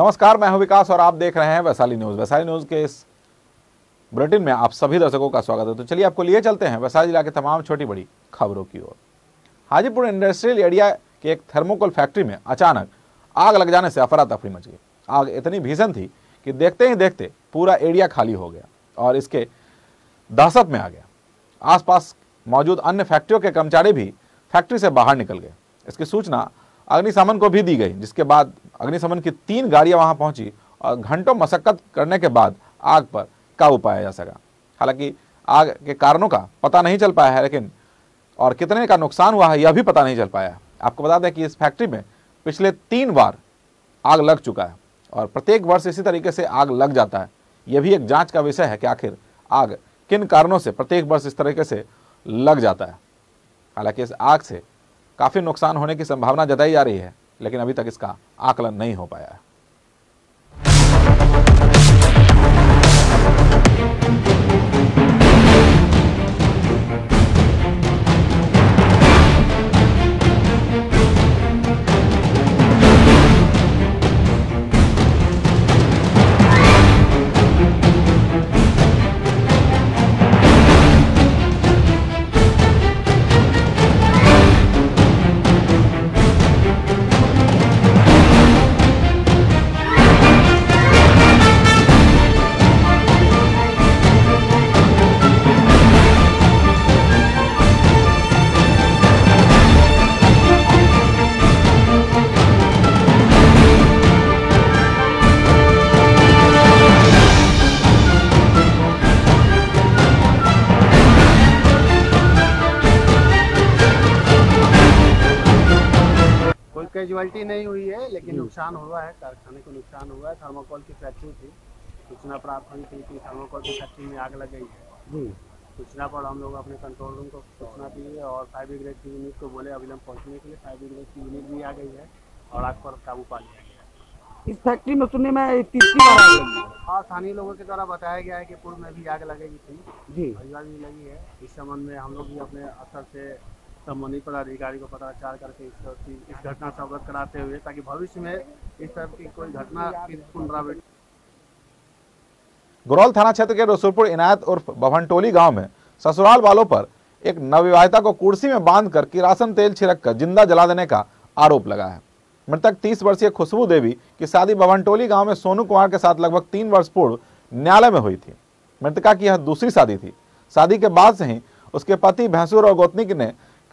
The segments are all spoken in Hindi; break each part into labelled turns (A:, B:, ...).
A: नमस्कार, मैं हूं विकास और आप देख रहे हैं वैशाली न्यूज़। वैशाली न्यूज़ के इस बुलेटिन में आप सभी दर्शकों का स्वागत है। तो चलिए आपको लिए चलते हैं वैशाली जिला के तमाम छोटी बड़ी खबरों की ओर। हाजीपुर इंडस्ट्रियल एरिया के एक थर्मोकोल फैक्ट्री में अचानक आग लग जाने से अफरा तफरी मच गई। आग इतनी भीषण थी कि देखते ही देखते पूरा एरिया खाली हो गया और इसके दहशत में आ गया। आसपास मौजूद अन्य फैक्ट्रियों के कर्मचारी भी फैक्ट्री से बाहर निकल गए। इसकी सूचना अग्निशमन को भी दी गई, जिसके बाद अग्निशमन की 3 गाड़ियां वहां पहुंची और घंटों मशक्कत करने के बाद आग पर काबू पाया जा सका। हालांकि आग के कारणों का पता नहीं चल पाया है, लेकिन और कितने का नुकसान हुआ है यह भी पता नहीं चल पाया है। आपको बता दें कि इस फैक्ट्री में पिछले 3 बार आग लग चुका है और प्रत्येक वर्ष इसी तरीके से आग लग जाता है। यह भी एक जांच का विषय है कि आखिर आग किन कारणों से प्रत्येक वर्ष इस तरीके से लग जाता है। हालांकि इस आग से काफ़ी नुकसान होने की संभावना जताई जा रही है, लेकिन अभी तक इसका आकलन नहीं हो पाया है।
B: कैजुअलिटी नहीं हुई है, लेकिन नुकसान हुआ है। कारखाने को नुकसान हुआ है। थर्मोकोल की फैक्ट्री थी। सूचना प्राप्त हुई थी कि थर्मोकोल की फैक्ट्री में आग लग गई है। सूचना पर हम लोग अपने कंट्रोल रूम को सूचना दी और फायर ब्रिगेड की यूनिट को बोले अविलंब पहुंचने के लिए। फायर ब्रिगेड की यूनिट भी आ गई है और आग पर काबू पा लिया गया।
C: इस फैक्ट्री में सुनने में 30 बार आग लगी है।
B: हाँ, स्थानीय लोगों के द्वारा बताया गया है कि पूर्व में भी आग लगेगी थी
C: जी,
B: परिवार भी लगी है। इस संबंध में हम लोग भी अपने स्तर से संबंधित पदाधिकारी को पत्राचार करके इस घटना से अवगत कराते हुए, ताकि भविष्य में इस तरह की कोई घटना की पुनरावृत्ति।
A: गुरौल थाना क्षेत्र के रसूलपुर इनायत उर्फ बभनटोली गांव में ससुराल वालों पर एक नवविवाहिता को कुर्सी में बांधकर किरासन तेल छिड़ककर जिंदा जला देने का आरोप लगा है। मृतक 30 वर्षीय खुशबू देवी की शादी बभनटोली गांव में सोनू कुमार के साथ लगभग 3 वर्ष पूर्व न्यायालय में हुई थी। मृतका की यह दूसरी शादी थी। शादी के बाद से ही उसके पति भैंसुर और गोतनी ने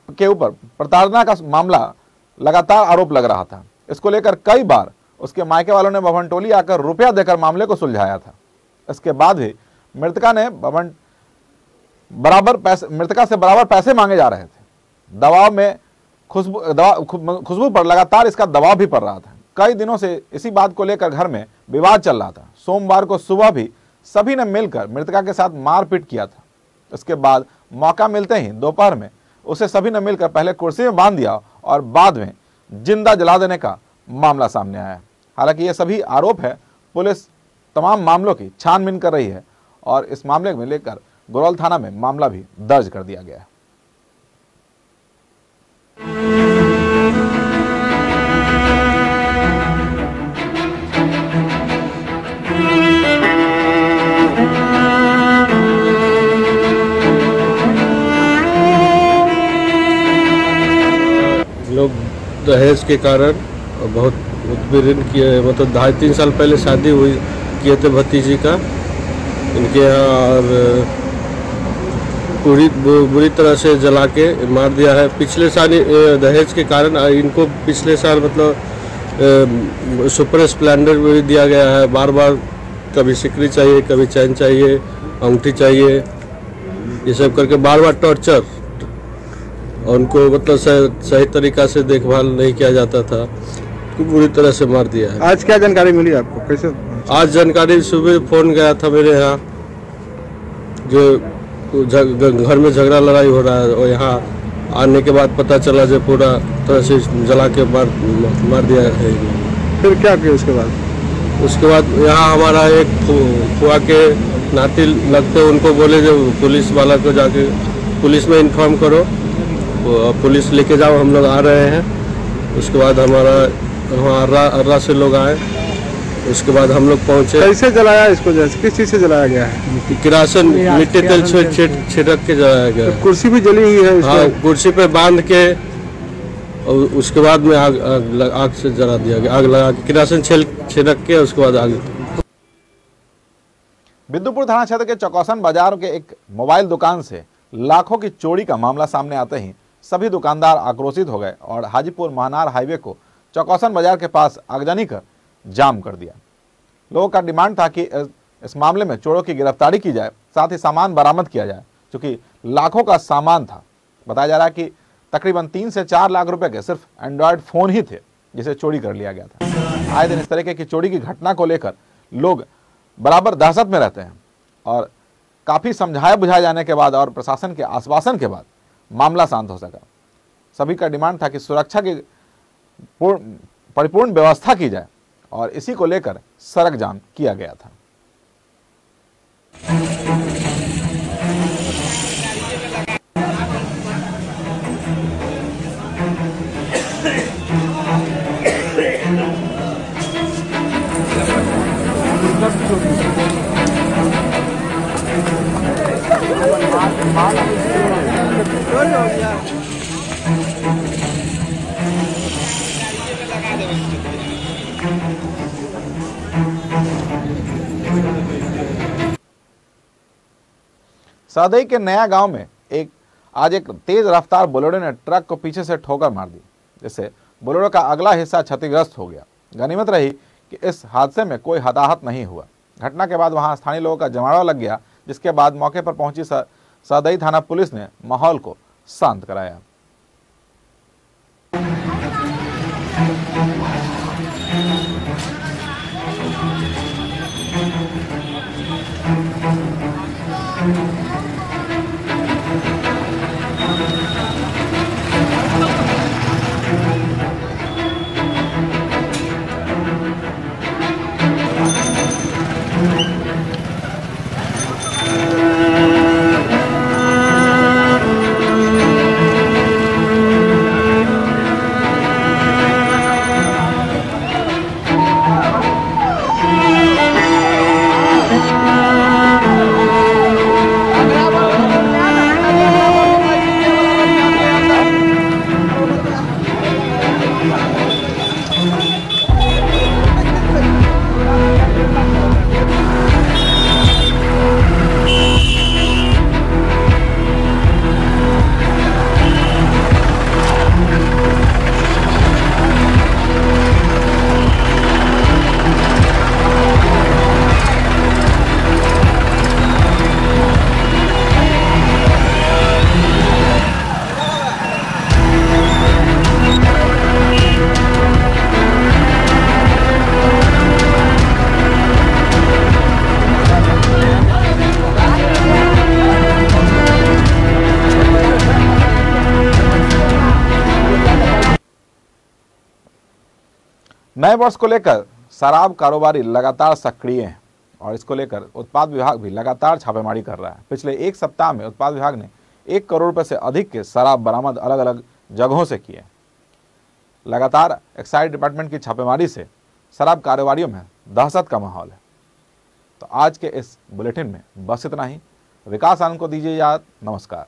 A: के ऊपर प्रताड़ना का मामला लगातार आरोप लग रहा था। इसको लेकर कई बार उसके मायके वालों ने बभनटोली आकर रुपया देकर मामले को सुलझाया था। इसके बाद भी मृतका से बराबर पैसे मांगे जा रहे थे। दबाव में खुशबू पर लगातार इसका दबाव भी पड़ रहा था। कई दिनों से इसी बात को लेकर घर में विवाद चल रहा था। सोमवार को सुबह भी सभी ने मिलकर मृतका के साथ मारपीट किया था। इसके बाद मौका मिलते ही दोपहर में उसे सभी ने मिलकर पहले कुर्सी में बांध दिया और बाद में जिंदा जला देने का मामला सामने आया। हालांकि ये सभी आरोप है। पुलिस तमाम मामलों की छानबीन कर रही है और इस मामले में लेकर गुरौल थाना में मामला भी दर्ज कर दिया गया है।
D: लोग दहेज के कारण बहुत उत्पीड़न किए, मतलब 2.5-3 साल पहले शादी हुई किए थे भतीजी का इनके यहाँ, और पूरी बुरी तरह से जला के मार दिया है। पिछले साल दहेज के कारण इनको पिछले साल मतलब सुपर स्प्लेंडर भी दिया गया है। बार बार कभी सिकड़ी चाहिए, कभी चैन चाहिए, अंगूठी चाहिए, ये सब करके बार बार टॉर्चर, और उनको मतलब सही तरीका से देखभाल नहीं किया जाता था, तो बुरी तरह से मार दिया है।
E: आज क्या जानकारी मिली आपको, कैसे?
D: आज जानकारी सुबह फ़ोन गया था मेरे यहाँ, जो घर में झगड़ा लड़ाई हो रहा है, और यहाँ आने के बाद पता चला जो पूरा तरह से जला के मार दिया है।
E: फिर क्या किया उसके बाद?
D: उसके बाद यहाँ हमारा एक फुआ के नाती लगते, उनको बोले जो पुलिस वाला को जाके पुलिस में इन्फॉर्म करो, पुलिस लेके जाओ, हम लोग आ रहे हैं। उसके बाद हमारा वहाँ अर्रा से लोग आए, उसके बाद हम लोग पहुंचे।
E: कैसे जलाया इसको, जैसे किस चीज से जलाया गया है?
D: किरासन मिट्टी तेल छिड़क के जलाया गया है।
E: कुर्सी भी जली हुई है
D: हाँ, कुर्सी पे बांध के और उसके बाद में आग से जला दिया गया। आग लगा के किरासन छिड़क के उसके बाद आग।
A: बिंदुपुर थाना क्षेत्र के चौकौसन बाजार के एक मोबाइल दुकान से लाखों की चोरी का मामला सामने आते ही सभी दुकानदार आक्रोशित हो गए और हाजीपुर महानार हाईवे को चौकौसन बाजार के पास आगजनी कर जाम कर दिया। लोगों का डिमांड था कि इस मामले में चोरों की गिरफ्तारी की जाए, साथ ही सामान बरामद किया जाए, क्योंकि लाखों का सामान था। बताया जा रहा है कि तकरीबन 3 से 4 लाख रुपए के सिर्फ एंड्रॉयड फोन ही थे जिसे चोरी कर लिया गया था। आए दिन इस तरीके की चोरी की घटना को लेकर लोग बराबर दहशत में रहते हैं और काफ़ी समझाया बुझाए जाने के बाद और प्रशासन के आश्वासन के बाद मामला शांत हो सका। सभी का डिमांड था कि सुरक्षा की परिपूर्ण व्यवस्था की जाए और इसी को लेकर सड़क जाम किया गया था। सदई के नया गांव में आज एक तेज रफ्तार बोलेरो ने ट्रक को पीछे से ठोकर मार दी, जिससे बोलेरो का अगला हिस्सा क्षतिग्रस्त हो गया। गनीमत रही कि इस हादसे में कोई हताहत नहीं हुआ। घटना के बाद वहां स्थानीय लोगों का जमावड़ा लग गया, जिसके बाद मौके पर पहुंची सदई थाना पुलिस ने माहौल को शांत कराया। नए वर्ष को लेकर शराब कारोबारी लगातार सक्रिय हैं और इसको लेकर उत्पाद विभाग भी लगातार छापेमारी कर रहा है। पिछले एक सप्ताह में उत्पाद विभाग ने 1 करोड़ रुपए से अधिक के शराब बरामद अलग अलग जगहों से किए। लगातार एक्साइज डिपार्टमेंट की छापेमारी से शराब कारोबारियों में दहशत का माहौल है। तो आज के इस बुलेटिन में बस इतना ही। विकास आनंद को दीजिए याद। नमस्कार।